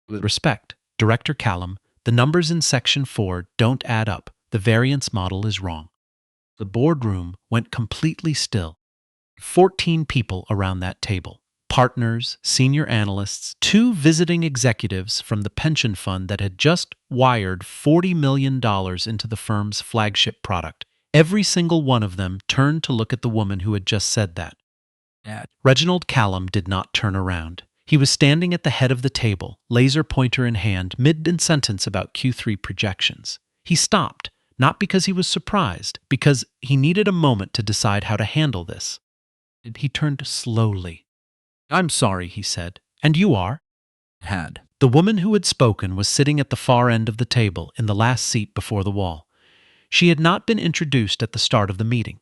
With respect, Director Callum, the numbers in Section 4 don't add up. The variance model is wrong. The boardroom went completely still. 14 people around that table. Partners, senior analysts, 2 visiting executives from the pension fund that had just wired $40 million into the firm's flagship product. Every single one of them turned to look at the woman who had just said that. Reginald Callum did not turn around. He was standing at the head of the table, laser pointer in hand, mid-sentence about Q3 projections. He stopped, not because he was surprised, because he needed a moment to decide how to handle this. He turned slowly. "I'm sorry," he said. "And you are?" The woman who had spoken was sitting at the far end of the table, in the last seat before the wall. She had not been introduced at the start of the meeting.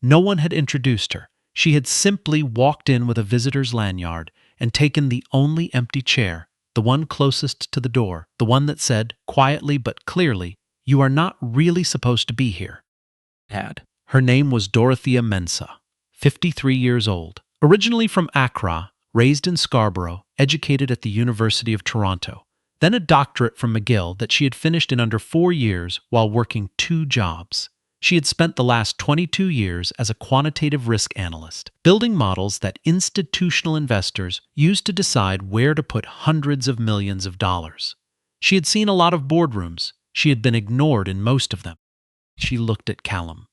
No one had introduced her. She had simply walked in with a visitor's lanyard and taken the only empty chair, the one closest to the door, the one that said, quietly but clearly, "You are not really supposed to be here." Her name was Dorothea Mensah, 53 years old, originally from Accra, raised in Scarborough, educated at the University of Toronto, then a doctorate from McGill that she had finished in under 4 years while working 2 jobs. She had spent the last 22 years as a quantitative risk analyst, building models that institutional investors used to decide where to put hundreds of millions of dollars. She had seen a lot of boardrooms. She had been ignored in most of them. She looked at Callum.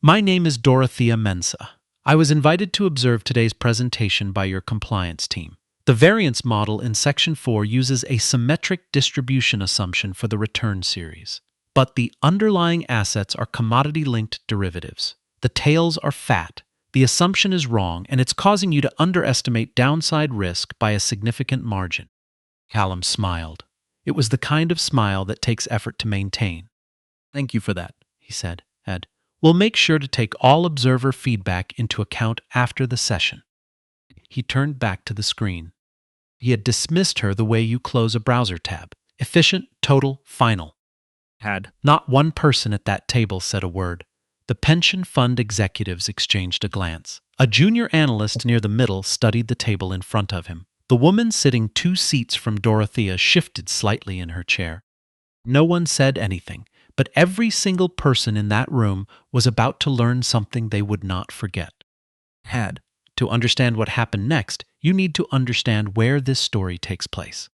My name is Dorothea Mensah. I was invited to observe today's presentation by your compliance team. The variance model in Section 4 uses a symmetric distribution assumption for the return series. But the underlying assets are commodity-linked derivatives. The tails are fat. The assumption is wrong, and it's causing you to underestimate downside risk by a significant margin. Callum smiled. It was the kind of smile that takes effort to maintain. "Thank you for that," he said. "We'll make sure to take all observer feedback into account after the session." He turned back to the screen. He had dismissed her the way you close a browser tab. Efficient, total, final. Not one person at that table said a word. The pension fund executives exchanged a glance. A junior analyst near the middle studied the table in front of him. The woman sitting 2 seats from Dorothea shifted slightly in her chair. No one said anything, but every single person in that room was about to learn something they would not forget. To understand what happened next, you need to understand where this story takes place.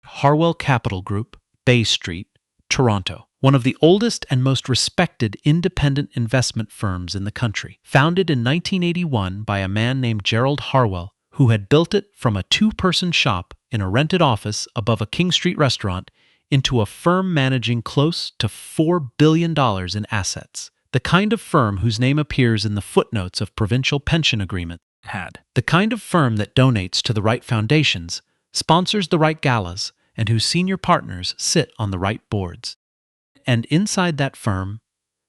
Harwell Capital Group, Bay Street, Toronto, one of the oldest and most respected independent investment firms in the country, founded in 1981 by a man named Gerald Harwell, who had built it from a 2-person shop in a rented office above a King Street restaurant into a firm managing close to $4 billion in assets, the kind of firm whose name appears in the footnotes of provincial pension agreements, the kind of firm that donates to the right foundations, sponsors the right galas, and whose senior partners sit on the right boards. And inside that firm,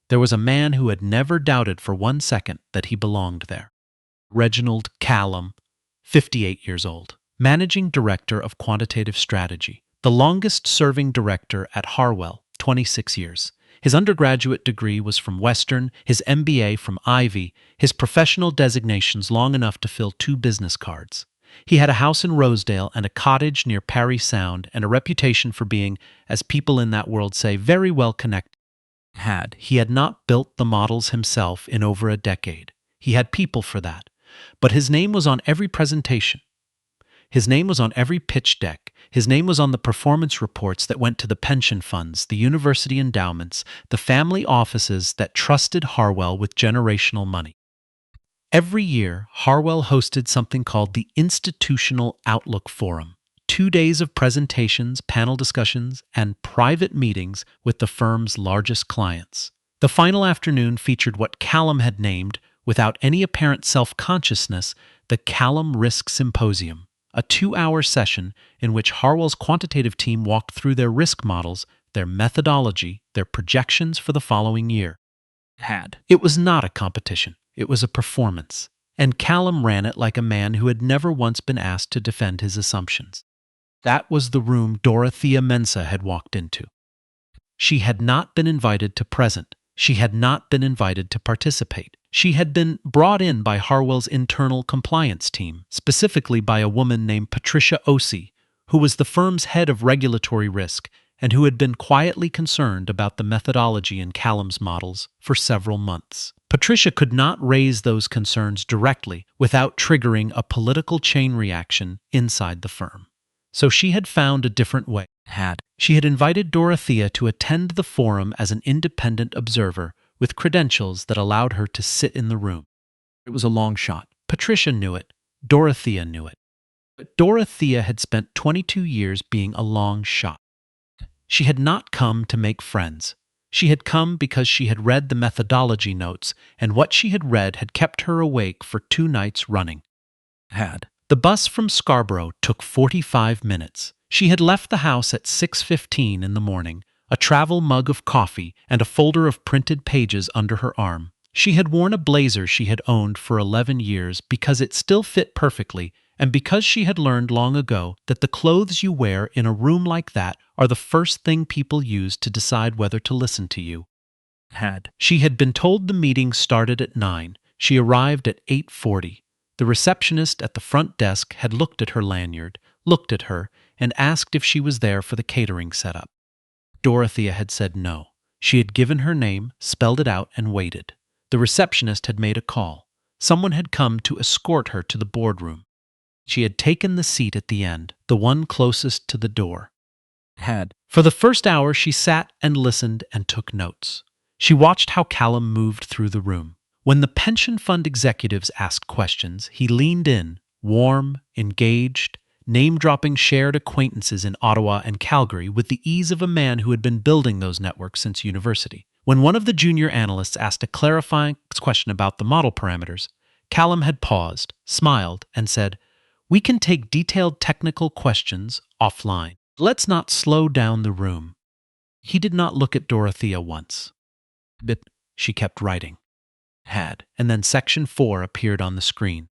there was a man who had never doubted for 1 second that he belonged there. Reginald Callum, 58 years old, Managing Director of Quantitative Strategy, the longest-serving director at Harwell, 26 years. His undergraduate degree was from Western, his MBA from Ivy, his professional designations long enough to fill 2 business cards. He had a house in Rosedale and a cottage near Parry Sound and a reputation for being, as people in that world say, very well connected. He had not built the models himself in over a decade. He had people for that. But his name was on every presentation. His name was on every pitch deck. His name was on the performance reports that went to the pension funds, the university endowments, the family offices that trusted Harwell with generational money. Every year, Harwell hosted something called the Institutional Outlook Forum, 2 days of presentations, panel discussions, and private meetings with the firm's largest clients. The final afternoon featured what Callum had named, without any apparent self-consciousness, the Callum Risk Symposium, a 2-hour session in which Harwell's quantitative team walked through their risk models, their methodology, their projections for the following year. It was not a competition. It was a performance, and Callum ran it like a man who had never once been asked to defend his assumptions. That was the room Dorothea Mensah had walked into. She had not been invited to present. She had not been invited to participate. She had been brought in by Harwell's internal compliance team, specifically by a woman named Patricia Osei, who was the firm's head of regulatory risk and who had been quietly concerned about the methodology in Callum's models for several months. Patricia could not raise those concerns directly without triggering a political chain reaction inside the firm. So she had found a different way. She had invited Dorothea to attend the forum as an independent observer with credentials that allowed her to sit in the room. It was a long shot. Patricia knew it. Dorothea knew it. But Dorothea had spent 22 years being a long shot. She had not come to make friends. She had come because she had read the methodology notes, and what she had read had kept her awake for 2 nights running. The bus from Scarborough took 45 minutes. She had left the house at 6:15 in the morning, a travel mug of coffee and a folder of printed pages under her arm. She had worn a blazer she had owned for 11 years because it still fit perfectly, and because she had learned long ago that the clothes you wear in a room like that are the first thing people use to decide whether to listen to you. She had been told the meeting started at 9. She arrived at 8:40. The receptionist at the front desk had looked at her lanyard, looked at her, and asked if she was there for the catering setup. Dorothea had said no. She had given her name, spelled it out, and waited. The receptionist had made a call. Someone had come to escort her to the boardroom. She had taken the seat at the end, the one closest to the door. For the first hour, she sat and listened and took notes. She watched how Callum moved through the room. When the pension fund executives asked questions, he leaned in, warm, engaged, name-dropping shared acquaintances in Ottawa and Calgary with the ease of a man who had been building those networks since university. When one of the junior analysts asked a clarifying question about the model parameters, Callum had paused, smiled, and said, "We can take detailed technical questions offline. Let's not slow down the room." He did not look at Dorothea once. But she kept writing. And then section 4 appeared on the screen.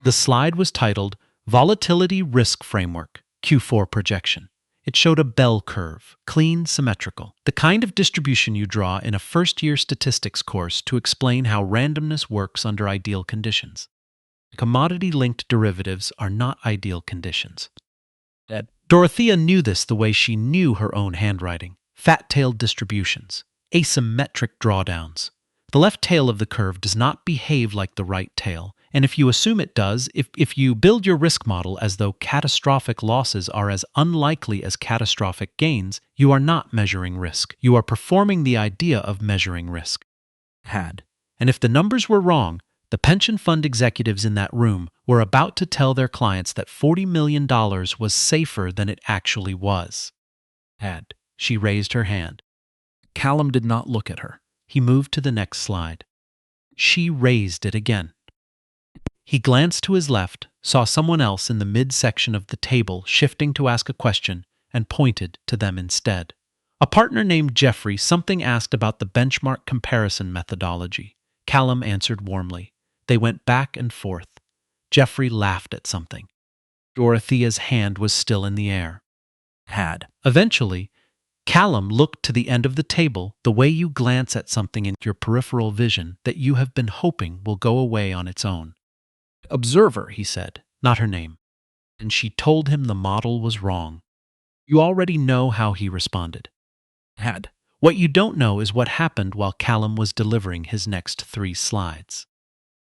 The slide was titled Volatility Risk Framework, Q4 Projection. It showed a bell curve, clean, symmetrical, the kind of distribution you draw in a first-year statistics course to explain how randomness works under ideal conditions. Commodity-linked derivatives are not ideal conditions. Dorothea knew this the way she knew her own handwriting. Fat-tailed distributions, asymmetric drawdowns. The left tail of the curve does not behave like the right tail, and if you assume it does, if you build your risk model as though catastrophic losses are as unlikely as catastrophic gains, you are not measuring risk. You are performing the idea of measuring risk. And if the numbers were wrong, the pension fund executives in that room were about to tell their clients that $40 million was safer than it actually was. She raised her hand. Callum did not look at her. He moved to the next slide. She raised it again. He glanced to his left, saw someone else in the midsection of the table shifting to ask a question, and pointed to them instead. A partner named Jeffrey something asked about the benchmark comparison methodology. Callum answered warmly. They went back and forth. Jeffrey laughed at something. Dorothea's hand was still in the air. Eventually, Callum looked to the end of the table the way you glance at something in your peripheral vision that you have been hoping will go away on its own. "Observer," he said, not her name. And she told him the model was wrong. You already know how he responded. What you don't know is what happened while Callum was delivering his next 3 slides.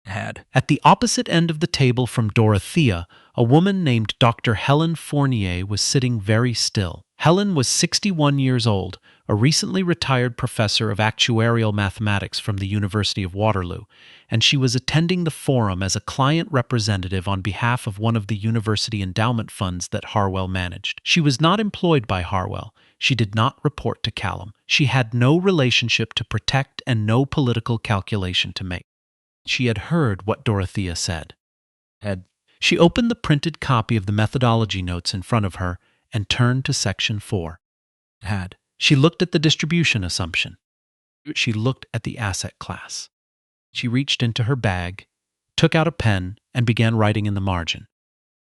At the opposite end of the table from Dorothea, a woman named Dr. Helen Fournier was sitting very still. Helen was 61 years old, a recently retired professor of actuarial mathematics from the University of Waterloo, and she was attending the forum as a client representative on behalf of one of the university endowment funds that Harwell managed. She was not employed by Harwell. She did not report to Callum. She had no relationship to protect and no political calculation to make. She had heard what Dorothea said. She opened the printed copy of the methodology notes in front of her and turned to section 4. She looked at the distribution assumption. She looked at the asset class. She reached into her bag, took out a pen, and began writing in the margin.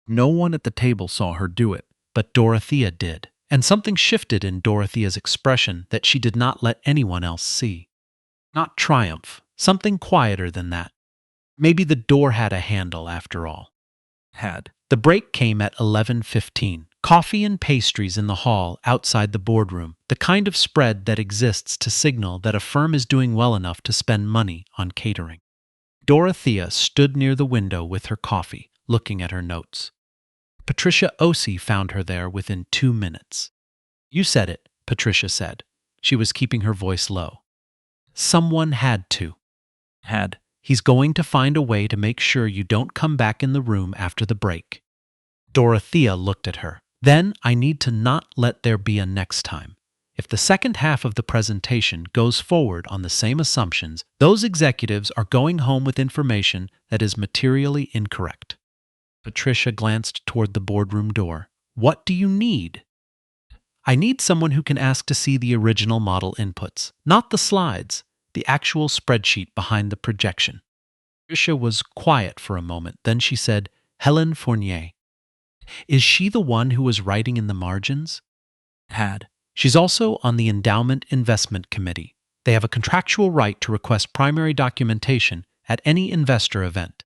No one at the table saw her do it, but Dorothea did, and something shifted in Dorothea's expression that she did not let anyone else see. Not triumph, something quieter than that. Maybe the door had a handle after all. The break came at 11:15. Coffee and pastries in the hall outside the boardroom, the kind of spread that exists to signal that a firm is doing well enough to spend money on catering. Dorothea stood near the window with her coffee, looking at her notes. Patricia Osi found her there within 2 minutes. You said it, Patricia said. She was keeping her voice low. Someone had to. He's going to find a way to make sure you don't come back in the room after the break. Dorothea looked at her. Then I need to not let there be a next time. If the second half of the presentation goes forward on the same assumptions, those executives are going home with information that is materially incorrect. Patricia glanced toward the boardroom door. What do you need? I need someone who can ask to see the original model inputs, not the slides, the actual spreadsheet behind the projection. Patricia was quiet for a moment. Then she said, Helen Fournier. Is she the one who was writing in the margins? She's also on the Endowment Investment Committee. They have a contractual right to request primary documentation at any investor event.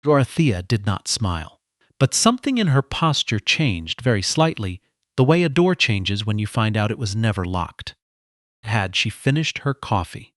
Dorothea did not smile, but something in her posture changed very slightly, the way a door changes when you find out it was never locked. Had she finished her coffee?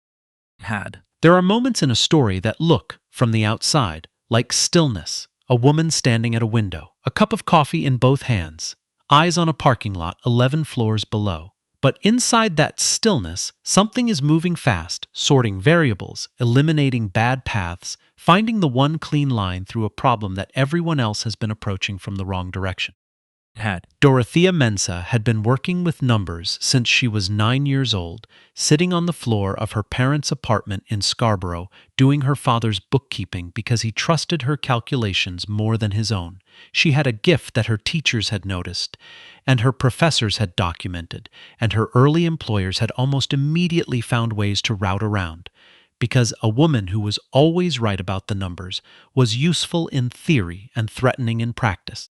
There are moments in a story that look, from the outside, like stillness, a woman standing at a window, a cup of coffee in both hands, eyes on a parking lot 11 floors below. But inside that stillness, something is moving fast, sorting variables, eliminating bad paths, finding the one clean line through a problem that everyone else has been approaching from the wrong direction. Dorothea Mensah had been working with numbers since she was 9 years old, sitting on the floor of her parents' apartment in Scarborough, doing her father's bookkeeping because he trusted her calculations more than his own. She had a gift that her teachers had noticed, and her professors had documented, and her early employers had almost immediately found ways to route around, because a woman who was always right about the numbers was useful in theory and threatening in practice.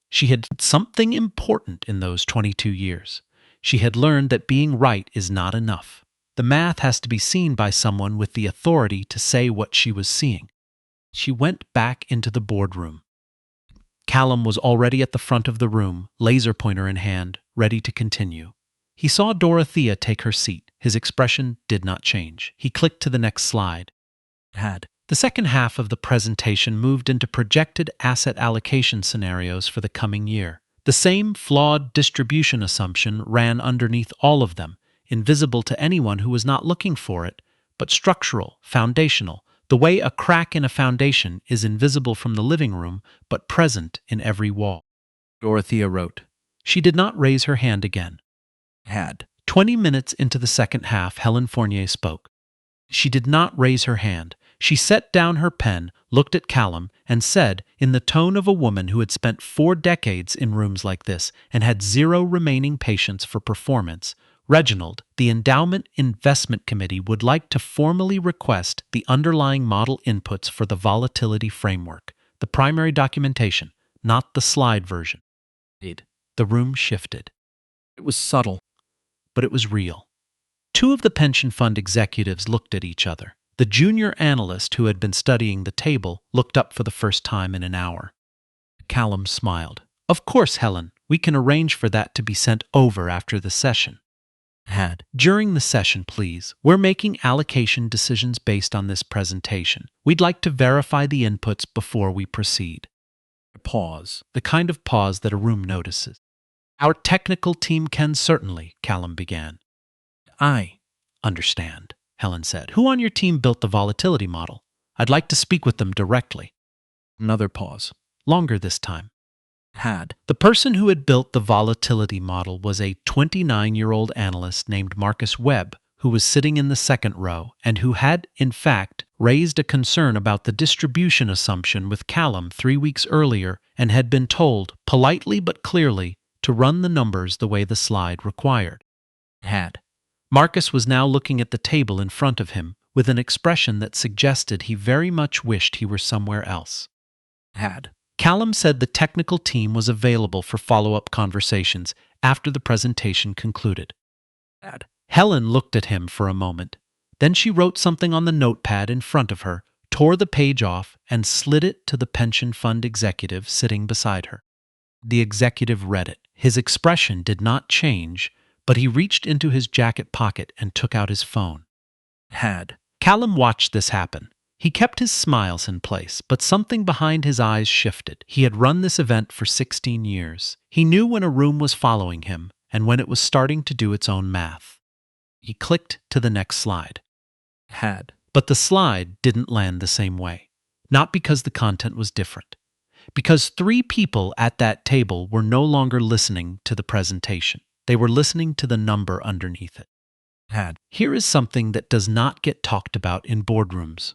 She had done something important in those 22 years. She had learned that being right is not enough. The math has to be seen by someone with the authority to say what she was seeing. She went back into the boardroom. Callum was already at the front of the room, laser pointer in hand, ready to continue. He saw Dorothea take her seat. His expression did not change. He clicked to the next slide. The second half of the presentation moved into projected asset allocation scenarios for the coming year. The same flawed distribution assumption ran underneath all of them, invisible to anyone who was not looking for it, but structural, foundational, the way a crack in a foundation is invisible from the living room, but present in every wall. Dorothea wrote. She did not raise her hand again. 20 minutes into the second half, Helen Fournier spoke. She did not raise her hand. She set down her pen, looked at Callum, and said, in the tone of a woman who had spent 4 decades in rooms like this and had 0 remaining patience for performance, Reginald, the Endowment Investment Committee would like to formally request the underlying model inputs for the volatility framework, the primary documentation, not the slide version. The room shifted. It was subtle, but it was real. 2 of the pension fund executives looked at each other. The junior analyst who had been studying the table looked up for the first time in an hour. Callum smiled. Of course, Helen, we can arrange for that to be sent over after the session. During the session, please. We're making allocation decisions based on this presentation. We'd like to verify the inputs before we proceed. A pause, the kind of pause that a room notices. Our technical team can certainly, Callum began. I understand, Helen said. Who on your team built the volatility model? I'd like to speak with them directly. Another pause. Longer this time. The person who had built the volatility model was a 29-year-old analyst named Marcus Webb, who was sitting in the second row and who had, in fact, raised a concern about the distribution assumption with Callum 3 weeks earlier and had been told, politely but clearly, to run the numbers the way the slide required. Marcus was now looking at the table in front of him with an expression that suggested he very much wished he were somewhere else. Callum said the technical team was available for follow-up conversations after the presentation concluded. Helen looked at him for a moment. Then she wrote something on the notepad in front of her, tore the page off, and slid it to the pension fund executive sitting beside her. The executive read it. His expression did not change, but he reached into his jacket pocket and took out his phone. Callum watched this happen. He kept his smiles in place, but something behind his eyes shifted. He had run this event for 16 years. He knew when a room was following him and when it was starting to do its own math. He clicked to the next slide. But the slide didn't land the same way. Not because the content was different. Because 3 people at that table were no longer listening to the presentation. They were listening to the number underneath it. Here is something that does not get talked about in boardrooms.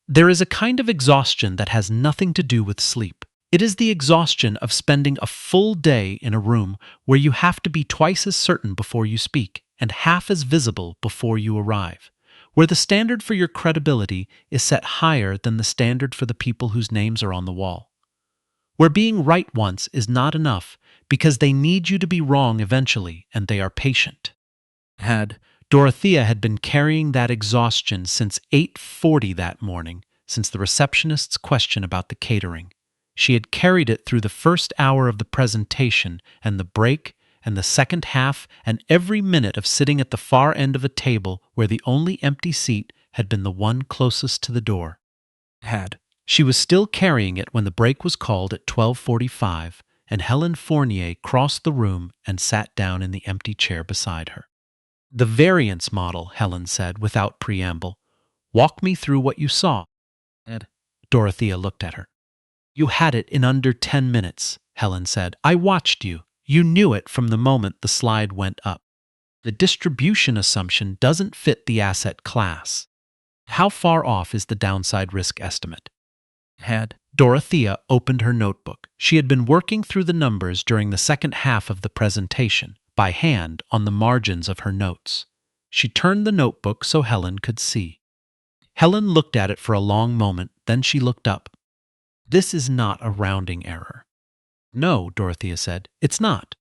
There is a kind of exhaustion that has nothing to do with sleep. It is the exhaustion of spending a full day in a room where you have to be twice as certain before you speak and half as visible before you arrive, where the standard for your credibility is set higher than the standard for the people whose names are on the wall, where being right once is not enough because they need you to be wrong eventually and they are patient. Dorothea had been carrying that exhaustion since 8:40 that morning, since the receptionist's question about the catering. She had carried it through the first hour of the presentation and the break and the second half and every minute of sitting at the far end of a table where the only empty seat had been the one closest to the door. She was still carrying it when the break was called at 12:45 and Helen Fournier crossed the room and sat down in the empty chair beside her. "The variance model," Helen said without preamble. "Walk me through what you saw." Dorothea looked at her. "You had it in under 10 minutes, Helen said. "I watched you. You knew it from the moment the slide went up. The distribution assumption doesn't fit the asset class. How far off is the downside risk estimate?" Dorothea opened her notebook. She had been working through the numbers during the second half of the presentation, by hand on the margins of her notes. She turned the notebook so Helen could see. Helen looked at it for a long moment, then she looked up. "This is not a rounding error." "No," Dorothea said, "it's not."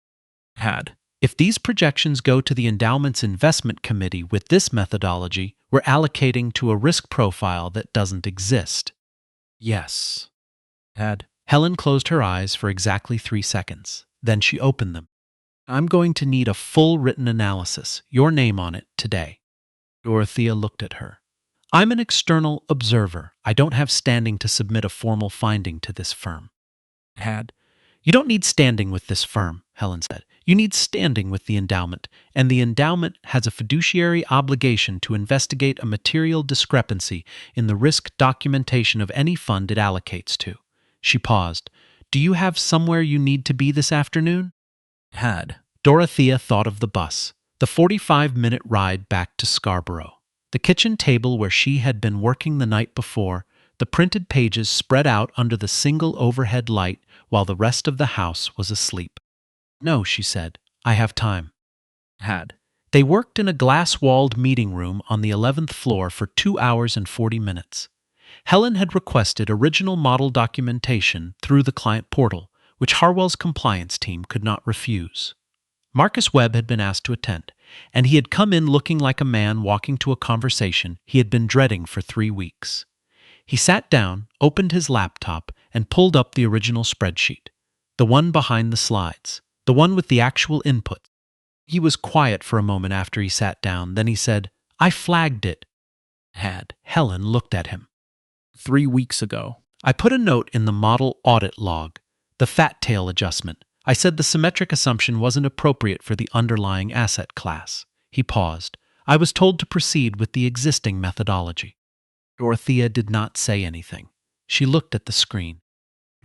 "If these projections go to the endowment's investment committee with this methodology, we're allocating to a risk profile that doesn't exist." "Yes." Helen closed her eyes for exactly 3 seconds. Then she opened them. "I'm going to need a full written analysis, your name on it, today." Dorothea looked at her. "I'm an external observer. I don't have standing to submit a formal finding to this firm." "You don't need standing with this firm," Helen said. "You need standing with the endowment, and the endowment has a fiduciary obligation to investigate a material discrepancy in the risk documentation of any fund it allocates to." She paused. "Do you have somewhere you need to be this afternoon?" Dorothea thought of the bus, the 45-minute ride back to Scarborough, the kitchen table where she had been working the night before, the printed pages spread out under the single overhead light while the rest of the house was asleep. "No," she said, "I have time." They worked in a glass-walled meeting room on the 11th floor for 2 hours and 40 minutes. Helen had requested original model documentation through the client portal, which Harwell's compliance team could not refuse. Marcus Webb had been asked to attend, and he had come in looking like a man walking to a conversation he had been dreading for 3 weeks. He sat down, opened his laptop, and pulled up the original spreadsheet, the one behind the slides, the one with the actual input. He was quiet for a moment after he sat down, then he said, "I flagged it." Helen looked at him. 3 weeks ago, I put a note in the model audit log, the fat tail adjustment. I said the symmetric assumption wasn't appropriate for the underlying asset class." He paused. "I was told to proceed with the existing methodology." Dorothea did not say anything. She looked at the screen.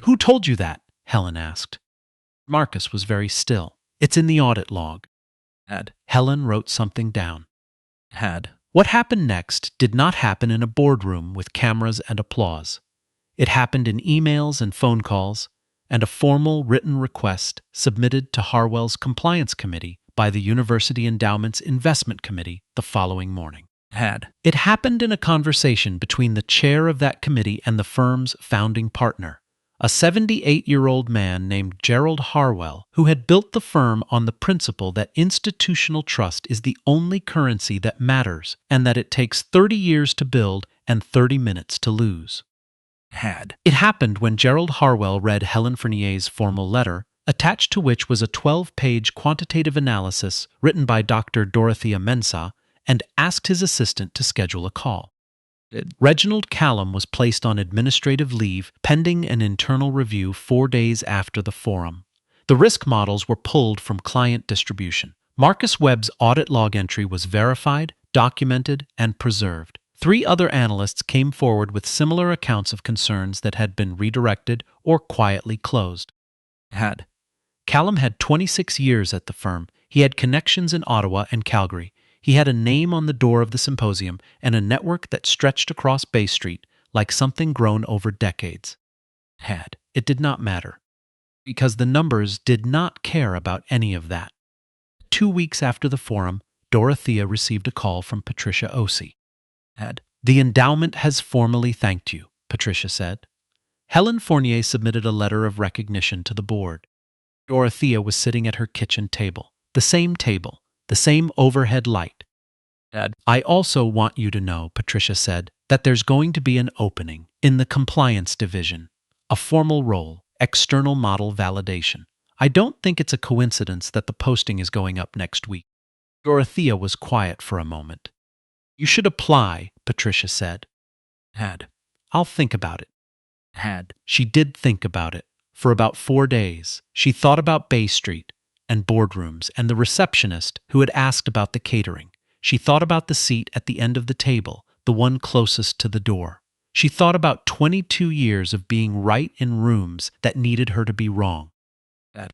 "Who told you that?" Helen asked. Marcus was very still. "It's in the audit log." Helen wrote something down. What happened next did not happen in a boardroom with cameras and applause. It happened in emails and phone calls, and a formal written request submitted to Harwell's Compliance Committee by the University Endowment's Investment Committee the following morning. It happened in a conversation between the chair of that committee and the firm's founding partner, a 78-year-old man named Gerald Harwell, who had built the firm on the principle that institutional trust is the only currency that matters and that it takes 30 years to build and 30 minutes to lose. It happened when Gerald Harwell read Helen Fournier's formal letter, attached to which was a 12-page quantitative analysis written by Dr. Dorothea Mensah, and asked his assistant to schedule a call. Reginald Callum was placed on administrative leave pending an internal review 4 days after the forum. The risk models were pulled from client distribution. Marcus Webb's audit log entry was verified, documented, and preserved. 3 other analysts came forward with similar accounts of concerns that had been redirected or quietly closed. Callum had 26 years at the firm. He had connections in Ottawa and Calgary. He had a name on the door of the symposium and a network that stretched across Bay Street like something grown over decades. It did not matter, because the numbers did not care about any of that. 2 weeks after the forum, Dorothea received a call from Patricia Osei. The endowment has formally thanked you, Patricia said. Helen Fournier submitted a letter of recognition to the board. Dorothea was sitting at her kitchen table, the same overhead light. I also want you to know, Patricia said, that there's going to be an opening in the compliance division, a formal role, external model validation. I don't think it's a coincidence that the posting is going up next week. Dorothea was quiet for a moment. You should apply, Patricia said. I'll think about it. She did think about it. For about 4 days, she thought about Bay Street and boardrooms and the receptionist who had asked about the catering. She thought about the seat at the end of the table, the one closest to the door. She thought about 22 years of being right in rooms that needed her to be wrong.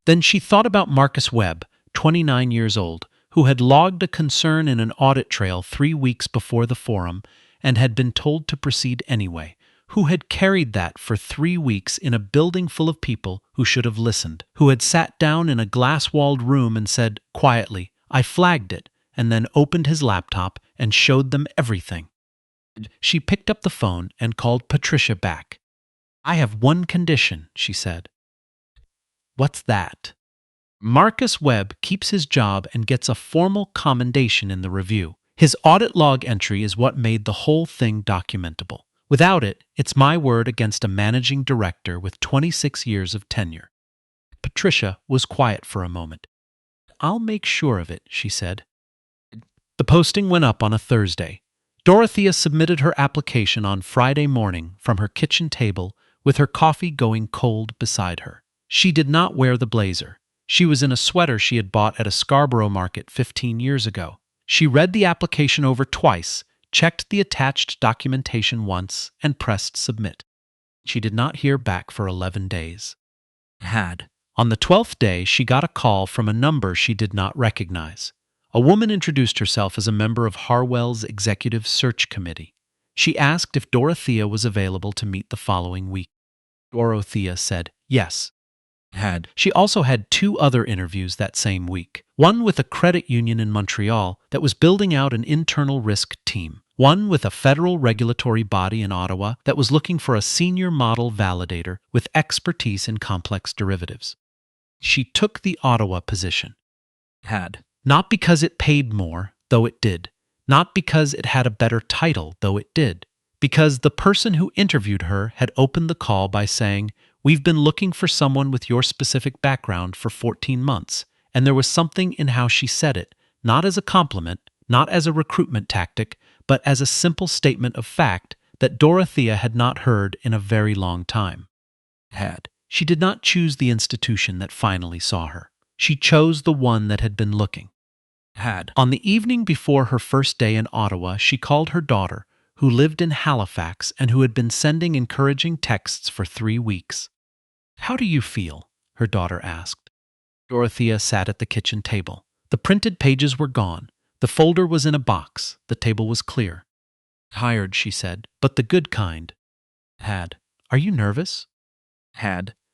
Then she thought about Marcus Webb, 29 years old, who had logged a concern in an audit trail 3 weeks before the forum and had been told to proceed anyway, who had carried that for 3 weeks in a building full of people who should have listened, who had sat down in a glass-walled room and said, quietly, I flagged it, and then opened his laptop and showed them everything. She picked up the phone and called Patricia back. I have one condition, she said. What's that? Marcus Webb keeps his job and gets a formal commendation in the review. His audit log entry is what made the whole thing documentable. Without it, it's my word against a managing director with 26 years of tenure. Patricia was quiet for a moment. I'll make sure of it, she said. The posting went up on a Thursday. Dorothea submitted her application on Friday morning from her kitchen table with her coffee going cold beside her. She did not wear the blazer. She was in a sweater she had bought at a Scarborough market 15 years ago. She read the application over twice, checked the attached documentation once, and pressed submit. She did not hear back for 11 days. On the 12th day, she got a call from a number she did not recognize. A woman introduced herself as a member of Harwell's executive search committee. She asked if Dorothea was available to meet the following week. Dorothea said yes. She also had 2 other interviews that same week. One with a credit union in Montreal that was building out an internal risk team. One with a federal regulatory body in Ottawa that was looking for a senior model validator with expertise in complex derivatives. She took the Ottawa position. Not because it paid more, though it did. Not because it had a better title, though it did. Because the person who interviewed her had opened the call by saying, "We've been looking for someone with your specific background for 14 months, and there was something in how she said it, not as a compliment, not as a recruitment tactic, but as a simple statement of fact that Dorothea had not heard in a very long time." She did not choose the institution that finally saw her. She chose the one that had been looking. On the evening before her first day in Ottawa, she called her daughter, who lived in Halifax and who had been sending encouraging texts for 3 weeks. "How do you feel?" her daughter asked. Dorothea sat at the kitchen table. The printed pages were gone. The folder was in a box. The table was clear. "Tired," she said, "but the good kind." "Are you nervous?"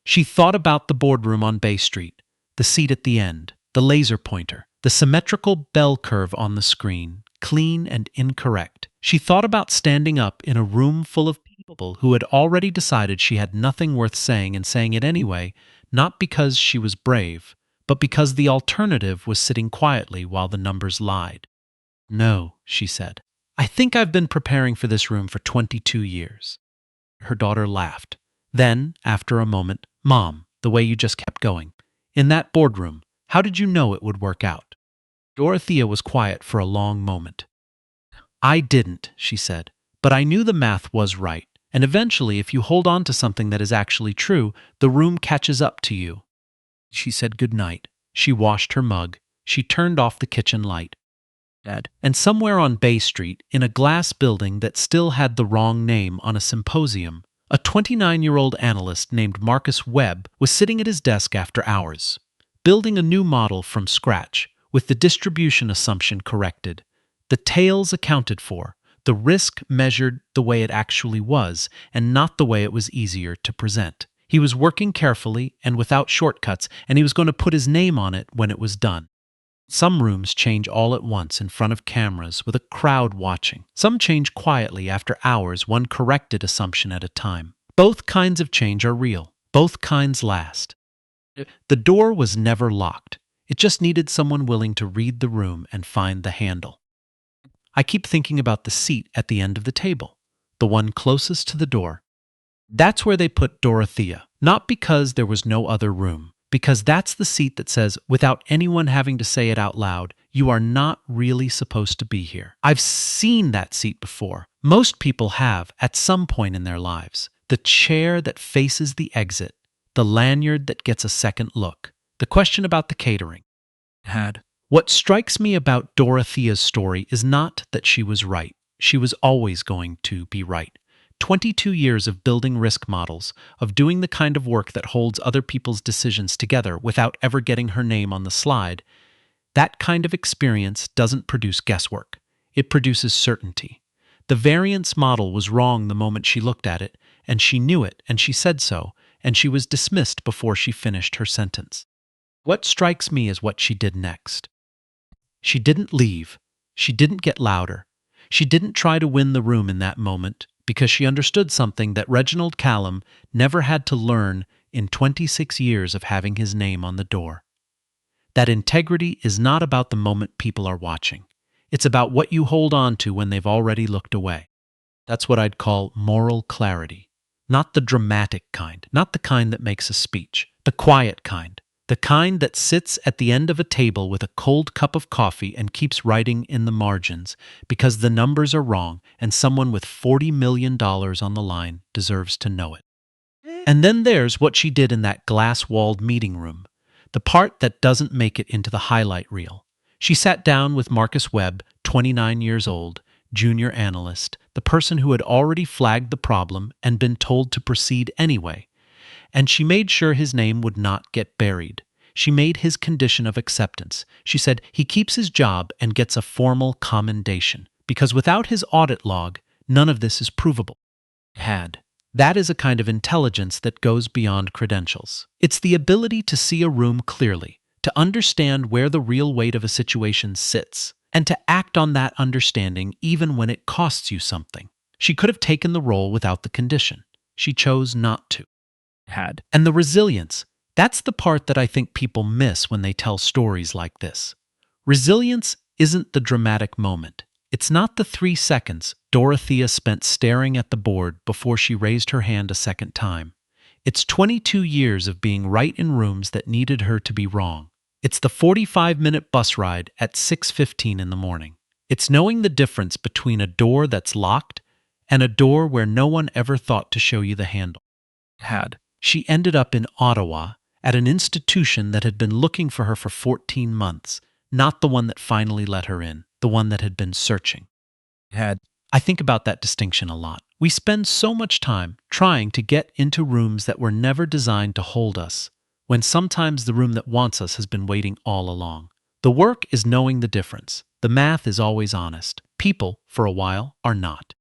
She thought about the boardroom on Bay Street, the seat at the end, the laser pointer, the symmetrical bell curve on the screen, clean and incorrect. She thought about standing up in a room full of people who had already decided she had nothing worth saying and saying it anyway, not because she was brave, but because the alternative was sitting quietly while the numbers lied. "No," she said. "I think I've been preparing for this room for 22 years. Her daughter laughed. Then, after a moment, Mom, the way you just kept going. In that boardroom, how did you know it would work out? Dorothea was quiet for a long moment. I didn't, she said, but I knew the math was right, and eventually if you hold on to something that is actually true, the room catches up to you. She said good night. She washed her mug. She turned off the kitchen light. And somewhere on Bay Street, in a glass building that still had the wrong name on a symposium, a 29-year-old analyst named Marcus Webb was sitting at his desk after hours, building a new model from scratch, with the distribution assumption corrected, the tails accounted for, the risk measured the way it actually was, and not the way it was easier to present. He was working carefully and without shortcuts, and he was going to put his name on it when it was done. Some rooms change all at once in front of cameras with a crowd watching. Some change quietly after hours, one corrected assumption at a time. Both kinds of change are real. Both kinds last. The door was never locked. It just needed someone willing to read the room and find the handle. I keep thinking about the seat at the end of the table, the one closest to the door. That's where they put Dorothea, not because there was no other room, because that's the seat that says, without anyone having to say it out loud, you are not really supposed to be here. I've seen that seat before. Most people have at some point in their lives. The chair that faces the exit, the lanyard that gets a second look, the question about the catering. What strikes me about Dorothea's story is not that she was right. She was always going to be right. 22 years of building risk models, of doing the kind of work that holds other people's decisions together without ever getting her name on the slide, that kind of experience doesn't produce guesswork. It produces certainty. The variance model was wrong the moment she looked at it, and she knew it, and she said so, and she was dismissed before she finished her sentence. What strikes me is what she did next. She didn't leave. She didn't get louder. She didn't try to win the room in that moment, because she understood something that Reginald Callum never had to learn in 26 years of having his name on the door. That integrity is not about the moment people are watching. It's about what you hold on to when they've already looked away. That's what I'd call moral clarity. Not the dramatic kind, not the kind that makes a speech, the quiet kind. The kind that sits at the end of a table with a cold cup of coffee and keeps writing in the margins because the numbers are wrong and someone with $40 million on the line deserves to know it. And then there's what she did in that glass-walled meeting room, the part that doesn't make it into the highlight reel. She sat down with Marcus Webb, 29 years old, junior analyst, the person who had already flagged the problem and been told to proceed anyway. And she made sure his name would not get buried. She made his condition of acceptance. She said he keeps his job and gets a formal commendation, because without his audit log, none of this is provable. That is a kind of intelligence that goes beyond credentials. It's the ability to see a room clearly, to understand where the real weight of a situation sits, and to act on that understanding even when it costs you something. She could have taken the role without the condition. She chose not to. And the resilience, that's the part that I think people miss when they tell stories like this. Resilience isn't the dramatic moment. It's not the 3 seconds Dorothea spent staring at the board before she raised her hand a second time. It's 22 years of being right in rooms that needed her to be wrong. It's the 45-minute bus ride at 6:15 in the morning. It's knowing the difference between a door that's locked and a door where no one ever thought to show you the handle. She ended up in Ottawa at an institution that had been looking for her for 14 months, not the one that finally let her in, the one that had been searching. I think about that distinction a lot. We spend so much time trying to get into rooms that were never designed to hold us, when sometimes the room that wants us has been waiting all along. The work is knowing the difference. The math is always honest. People, for a while, are not.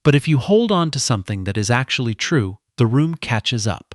But if you hold on to something that is actually true, the room catches up.